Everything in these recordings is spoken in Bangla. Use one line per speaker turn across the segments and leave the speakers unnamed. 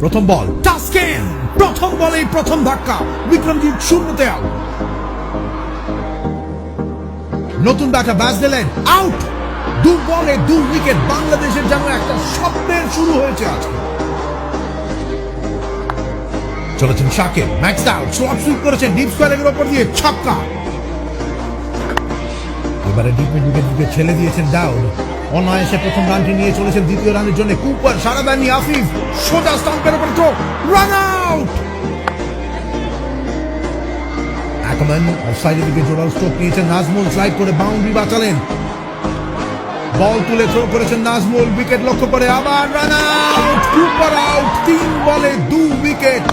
প্রথম বল টাস্কেন, প্রথম বলেই প্রথম ধাক্কা, বিক্রমজিৎ শূন্যতে আউট। নতুন ব্যাটার ব্যাস দিলেন, আউট। 2 বলে 2 উইকেট, বাংলাদেশের যেন একটা স্বপ্নের শুরু হয়েছে আজকে। চলেছেন Shakib, max out, short sweep করেছেন ডিপ স্কোয়ারের উপর দিয়ে ছক্কা। এবারে ডিপ মিড উইকেট দিকে ছেলে দিয়েছেন ডাউন, অনায়াসে প্রথম রানটি নিয়ে চলেছেন দ্বিতীয় রানের জন্য। কুপার সারা দেননি, আফিফ সোজা স্টাম্পের উপর থ্রো, রান আউট। অ্যাকম্যান অফসাইডের দিকে জোরাল স্ট্রোক নিয়েছেন, নাজমুল স্লাইড করে বাউন্ডারি বাঁচালেন। বল তুলে থ্রো করেছেন নাজমুল, উইকেট লক্ষ্য করে আবার রান আউট, কুপার আউট। 3 বলে 2 উইকেট,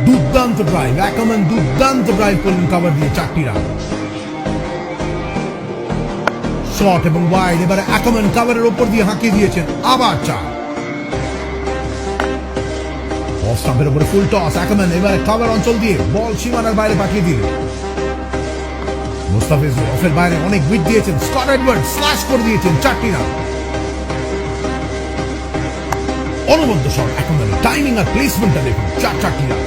দুর্দান্ত ড্রাইভ, অ্যাকম্যান দুর্দান্ত ড্রাইভ করলেন কভার দিয়ে 4টি রান। শর্ট এবং ওয়াইড, এবারে অ্যাকম্যান কভারের উপর দিয়ে হাঁকিয়ে দিয়েছেন, আবার 4। অফ স্টাম্পের উপরে ফুল টস, অ্যাকম্যান এবারে কভার অঞ্চল দিয়ে বল সীমানার বাইরে পাঠিয়ে দিলেন। মুস্তাফিজুর অফের বাইরে অনেক উইট দিয়েছেন, স্কট এডওয়ার্ড স্ল্যাশ করে দিয়েছেন, 4টি রান। অনবদ্য শট অ্যাকম্যান, টাইমিং আর প্লেসমেন্টটা দেখুন, 4টি রান।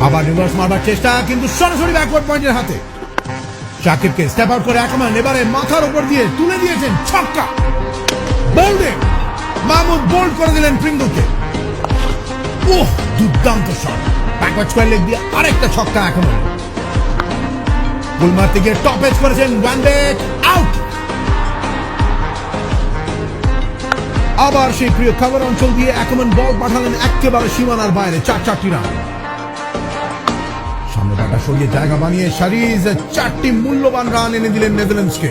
আবার রিভার্স মারবার চেষ্টা, কিন্তু সরাসরি ব্যাকওয়ার্ড পয়েন্টের হাতে। শাকিবকে স্টেপ আউট করে অ্যাকম্যান এবারে মাথার উপর দিয়ে তুলে দিয়েছেন, ছক্কা। বোল্ডিং, মাহমুদ বোল্ড করে দিলেন প্রিঙ্গুকে। ওহ, দুর্দান্ত শট, ব্যাকওয়ার্ড স্কোয়ার লেগ দিয়ে আরেকটা ছক্কা অ্যাকম্যান। গোল মারতে গিয়ে টপ এজ করেছেন, ওয়ান বেক আউট। আবার সেই প্রিয় কভার অঞ্চল দিয়ে অ্যাকম্যান বল পাঠালেন একেবারে সীমানার বাইরে, 4টি রান। সামনে ব্যাটা সরিয়ে জায়গা বানিয়ে সারিজ 4টি মূল্যবান রান এনে দিলেন নেদারল্যান্ডসকে।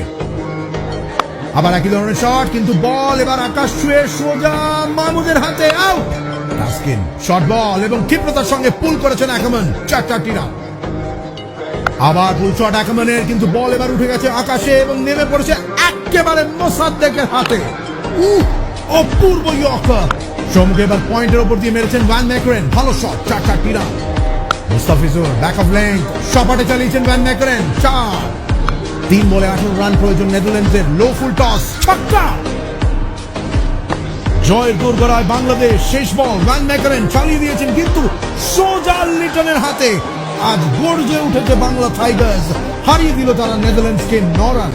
আবার একই ধরনের শট, কিন্তু বল এবার আকাশ ছুঁয়ে সোজা মাহমুদের হাতে, আউট। টাস্কিন শর্ট বল এবং ক্ষিপ্রতার সঙ্গে পুল করেছেন অ্যাকম্যান, 4টি রান। আবার পুল শট অ্যাকম্যানের, কিন্তু বল এবার উঠে গেছে আকাশে এবং নেমে পড়েছে একেবারে মোসাদ্দেকের হাতে। অপূর্ব ইয়র্কার, সম্মুখে এবার পয়েন্টের উপর দিয়ে মেরেছেন ভ্যান ম্যাকরেন, ভালো শট, 4টি run. Mustafizur back of length সপাটে চালিয়েছেন ভ্যান ম্যাকরেন, 4। 3 বলে 18 রান প্রয়োজন নেদারল্যান্ডসের, লো ফুল টস, ছক্কা। জয়ের দোরগোড়ায় বাংলাদেশ, শেষ বল ভ্যান ম্যাকরেন চালিয়ে দিয়েছেন, কিন্তু সোজা লিটনের হাতে। আজ গর্জে উঠেছে বাংলা টাইগার্স, হারিয়ে দিল তারা নেদারল্যান্ডসকে 9 রান।